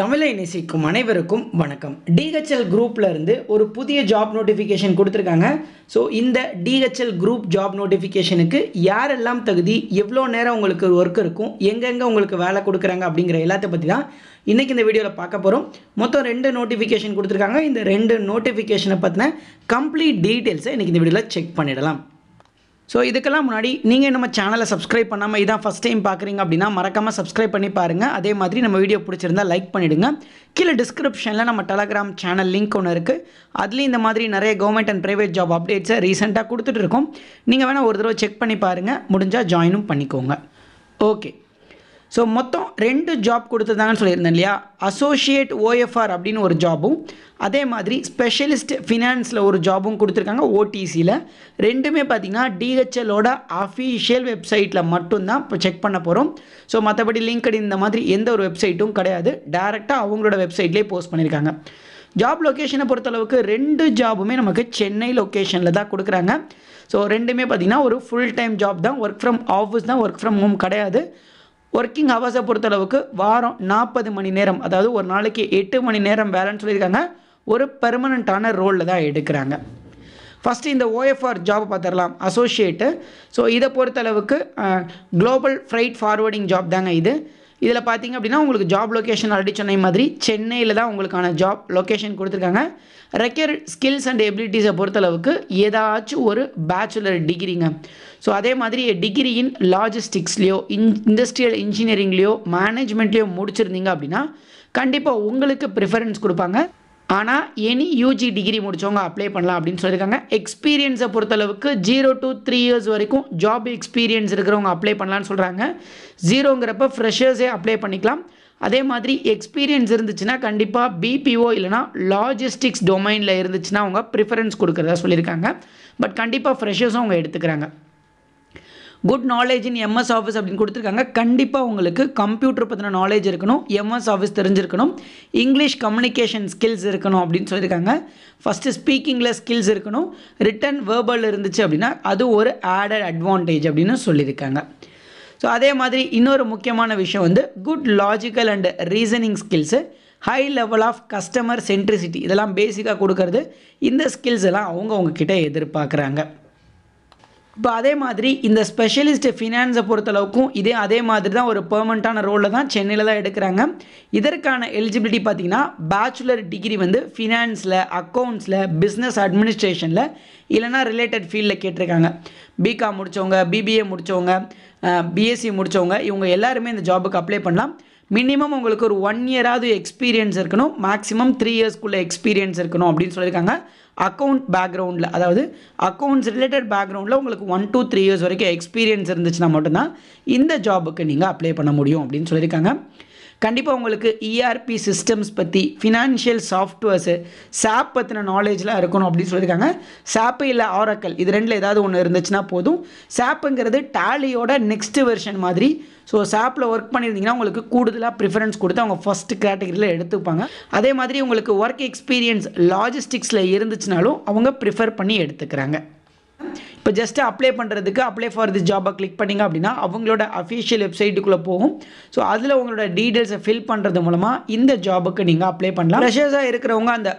தமிழை நேசிக்கும் அனைவருக்கும் வணக்கம். டிஹெச்எல் குரூப்ல இருந்து ஒரு புதிய ஜாப் நோட்டிஃபிகேஷன் கொடுத்துருக்காங்க. ஸோ இந்த டிஹெச்எல் குரூப் ஜாப் நோட்டிஃபிகேஷனுக்கு யாரெல்லாம் தகுதி, எவ்வளோ நேரம் உங்களுக்கு ஒர்க் இருக்கும், எங்கெங்கே உங்களுக்கு வேலை கொடுக்குறாங்க அப்படிங்கிற எல்லாத்த பற்றி தான் இன்றைக்கி இந்த வீடியோவில் பார்க்க போகிறோம். மொத்தம் 2 நோட்டிஃபிகேஷன் கொடுத்துருக்காங்க. இந்த 2 நோட்டிஃபிகேஷனை பற்றின கம்ப்ளீட் டீட்டெயில்ஸை இன்றைக்கி இந்த வீடியோவில் செக் பண்ணிடலாம். ஸோ இதுக்கெல்லாம் முன்னாடி நீங்கள் நம்ம சேனலை சப்ஸ்கிரைப் பண்ணாமல் இதான் ஃபஸ்ட் டைம் பார்க்குறீங்க அப்படின்னா மறக்காமல் சப்ஸ்கிரைப் பண்ணி பாருங்கள். அதே மாதிரி நம்ம வீடியோ பிடிச்சிருந்தா லைக் பண்ணிவிடுங்க. கீழே டிஸ்கிரிப்ஷனில் நம்ம டெலகிராம் சேனல் லிங்க் ஒன்று இருக்குது. அதுலேயும் இந்த மாதிரி நிறைய கவர்மெண்ட் அண்ட் ப்ரைவேட் ஜாப் அப்டேட்ஸை ரீசெண்டாக கொடுத்துட்டு இருக்கோம். நீங்கள் வேணால் ஒரு தடவை செக் பண்ணி பாருங்கள், முடிஞ்சால் ஜாயினும் பண்ணிக்கோங்க. ஓகே, ஸோ மொத்தம் 2 ஜாப் கொடுத்துருந்தாங்கன்னு சொல்லியிருந்தேன் இல்லையா. அசோசியேட் ஓஎஃப்ஆர் அப்படின்னு ஒரு ஜாபும், அதே மாதிரி ஸ்பெஷலிஸ்ட் ஃபினான்ஸில் ஒரு ஜாபும் கொடுத்துருக்காங்க ஓடிசியில். ரெண்டுமே பார்த்திங்கன்னா டிஹெச்எலோட அஃபீஷியல் வெப்சைட்டில் மட்டும்தான் இப்போ செக் பண்ண போகிறோம். ஸோ மற்றபடி லிங்க்டின் இந்த மாதிரி எந்த ஒரு வெப்சைட்டும் கிடையாது, டேரெக்டாக அவங்களோட வெப்சைட்லேயே போஸ்ட் பண்ணியிருக்காங்க. ஜாப் லொக்கேஷனை பொறுத்தளவுக்கு 2 ஜாபுமே நமக்கு சென்னை லொக்கேஷனில் தான் கொடுக்குறாங்க. ஸோ ரெண்டுமே பார்த்திங்கன்னா ஒரு ஃபுல் டைம் ஜாப் தான், ஒர்க் ஃப்ரம் ஆஃபீஸ் தான், ஒர்க் ஃப்ரம் ஹோம் கிடையாது. ஒர்க்கிங் ஹவர்ஸை பொறுத்தளவுக்கு வாரம் 40 மணி நேரம், அதாவது ஒரு நாளைக்கு 8 மணி நேரம் வேலைன்னு சொல்லியிருக்காங்க. ஒரு பெர்மனண்ட்டான ரோலில் தான் எடுக்கிறாங்க. ஃபஸ்ட்டு இந்த ஓஎஃப்ஆர் ஜாப் பார்த்துடலாம், அசோசியேட்டு. ஸோ இதை பொறுத்தளவுக்கு குளோபல் ஃப்ரைட் ஃபார்வர்டிங் ஜாப் தாங்க இது. இதில் பார்த்தீங்க அப்படின்னா உங்களுக்கு ஜாப் லொக்கேஷன் ஆல்ரெடி சொன்ன மாதிரி சென்னையில் தான் உங்களுக்கான ஜாப் லொக்கேஷன் கொடுத்துருக்காங்க. ரெக்யர் ஸ்கில்ஸ் அண்ட் எபிலிட்டிஸை பொறுத்தளவுக்கு ஏதாச்சும் ஒரு பேச்சுலர் டிகிரிங்க. ஸோ அதே மாதிரி டிகிரி இன் லாஜிஸ்டிக்ஸ்லையோ இண்டஸ்ட்ரியல் இன்ஜினியரிங்லேயோ மேனேஜ்மெண்ட்லேயோ முடிச்சிருந்தீங்க அப்படின்னா கண்டிப்பாக உங்களுக்கு ப்ரிஃபரன்ஸ் கொடுப்பாங்க. ஆனால் எனி யூஜி டிகிரி முடித்தவங்க அப்ளை பண்ணலாம் அப்படின்னு சொல்லியிருக்காங்க. எக்ஸ்பீரியன்ஸை பொறுத்தளவுக்கு 0 to 3 years வரைக்கும் ஜாப் எக்ஸ்பீரியன்ஸ் இருக்கிறவங்க அப்ளை பண்ணலான்னு சொல்கிறாங்க. 0ங்கிறப்ப ஃப்ரெஷர்ஸே அப்ளை பண்ணிக்கலாம். அதே மாதிரி எக்ஸ்பீரியன்ஸ் இருந்துச்சுன்னா கண்டிப்பாக பிபிஓ இல்லைனா லாஜிஸ்டிக்ஸ் டொமைனில் இருந்துச்சுன்னா அவங்க ப்ரிஃபரன்ஸ் கொடுக்குறதா சொல்லியிருக்காங்க. பட் கண்டிப்பாக ஃப்ரெஷர்ஸும் அவங்க எடுத்துக்கிறாங்க. Good knowledge in MS office அப்படின்னு கொடுத்துருக்காங்க. கண்டிப்பாக உங்களுக்கு கம்ப்யூட்டர் பற்றின நாலேஜ் இருக்கணும், எம்எஸ் ஆஃபீஸ் தெரிஞ்சிருக்கணும், இங்கிலீஷ் கம்யூனிகேஷன் ஸ்கில்ஸ் இருக்கணும் அப்படின்னு சொல்லியிருக்காங்க. ஃபஸ்ட்டு ஸ்பீக்கிங்கில் ஸ்கில்ஸ் இருக்கணும், ரிட்டன் வேர்பல் இருந்துச்சு அப்படின்னா அது ஒரு ஆடட் அட்வான்டேஜ் அப்படின்னு சொல்லியிருக்காங்க. ஸோ அதே மாதிரி இன்னொரு முக்கியமான விஷயம் வந்து good logical and reasoning skills, high level of customer centricity, இதெல்லாம் பேசிக்காக கொடுக்கறது. இந்த ஸ்கில்ஸ் எல்லாம் அவங்கக்கிட்ட எதிர்பார்க்குறாங்க. இப்போ அதே மாதிரி இந்த ஸ்பெஷலிஸ்ட் ஃபினான்ஸை பொறுத்தளவுக்கும் அதே மாதிரி தான் ஒரு பெர்மனண்ட்டான ரோலில் தான் சென்னையில் தான் எடுக்கிறாங்க. இதற்கான எலிஜிபிலிட்டி பார்த்திங்கன்னா பேச்சுலர் டிகிரி வந்து ஃபினான்ஸில், அக்கௌண்ட்ஸில், பிஸ்னஸ் அட்மினிஸ்ட்ரேஷனில் இல்லைனா ரிலேட்டட் ஃபீல்டில் கேட்டிருக்காங்க. பிகாம் முடித்தவங்க, பிபிஏ முடித்தவங்க, பிஎஸ்சி முடித்தவங்க, இவங்க எல்லாருமே இந்த ஜாபுக்கு அப்ளை பண்ணலாம். மினிமம் உங்களுக்கு ஒரு 1 year எக்ஸ்பீரியன்ஸ் இருக்கணும், மேக்ஸிமம் 3 yearsக்குள்ளே எக்ஸ்பீரியன்ஸ் இருக்கணும் அப்படின்னு சொல்லியிருக்காங்க. அக்கௌண்ட் பேக்ரவுண்டில், அதாவது அக்கௌண்ட்ஸ் ரிலேட்டட் பேக்ரவுண்டில் உங்களுக்கு 1 to 3 years வரைக்கும் எக்ஸ்பீரியன்ஸ் இருந்துச்சுன்னா மட்டும்தான் இந்த ஜாபுக்கு நீங்கள் அப்ளை பண்ண முடியும் அப்படின்னு சொல்லியிருக்காங்க. கண்டிப்பாக உங்களுக்கு இஆர்பி சிஸ்டம்ஸ் பற்றி, ஃபினான்ஷியல் சாஃப்ட்வேர்ஸு, சாப் பற்றின நாலேஜ்லாம் இருக்கணும் அப்படின்னு சொல்லியிருக்காங்க. சாப்பு இல்லை ஆரக்கல், இது 2ல் ஏதாவது ஒன்று இருந்துச்சுன்னா போதும். சாப்புங்கிறது டேலியோட நெக்ஸ்ட் வெர்ஷன் மாதிரி. ஸோ சாப்பில் ஒர்க் பண்ணியிருந்தீங்கன்னா உங்களுக்கு கூடுதலாக ப்ரிஃபரன்ஸ் கொடுத்து அவங்க ஃபஸ்ட் கேட்டகரியில் எடுத்துப்பாங்க. அதே மாதிரி உங்களுக்கு ஒர்க் எக்ஸ்பீரியன்ஸ் லாஜிஸ்டிக்ஸில் இருந்துச்சுனாலும் அவங்க ப்ரிஃபர் பண்ணி எடுத்துக்கிறாங்க. இப்போ ஜஸ்ட்டு அப்ளை பண்ணுறதுக்கு அப்ளை ஃபார் தி ஜாபை கிளிக் பண்ணிங்க அப்படின்னா அவங்களோட அஃபிஷியல் வெப்சைட்டுக்குள்ளே போகும். ஸோ அதில் உங்களோட டீட்டெயில்ஸை ஃபில் பண்ணுறது மூலமாக இந்த ஜாபுக்கு நீங்கள் அப்ளை பண்ணலாம். ஃப்ரெஷர்ஸாக இருக்கிறவங்க அந்த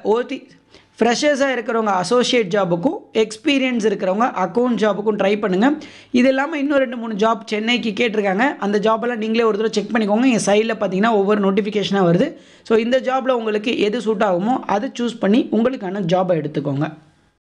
ஃப்ரெஷர்ஸாக இருக்கிறவங்க அசோசியேட் ஜாபுக்கும், எக்ஸ்பீரியன்ஸ் இருக்கிறவங்க அக்கௌண்ட் ஜாபுக்கும் ட்ரை பண்ணுங்கள். இது இல்லாமல் இன்னும் 2-3 ஜாப் சென்னைக்கு கேட்டிருக்காங்க. அந்த ஜாபெல்லாம் நீங்களே ஒரு தடவை செக் பண்ணிக்கோங்க. என் சைடில் பார்த்தீங்கன்னா ஒவ்வொரு நோட்டிஃபிகேஷனாக வருது. ஸோ இந்த ஜாபில் உங்களுக்கு எது சூட் ஆகுமோ அதை சூஸ் பண்ணி உங்களுக்கான ஜாபை எடுத்துக்கோங்க.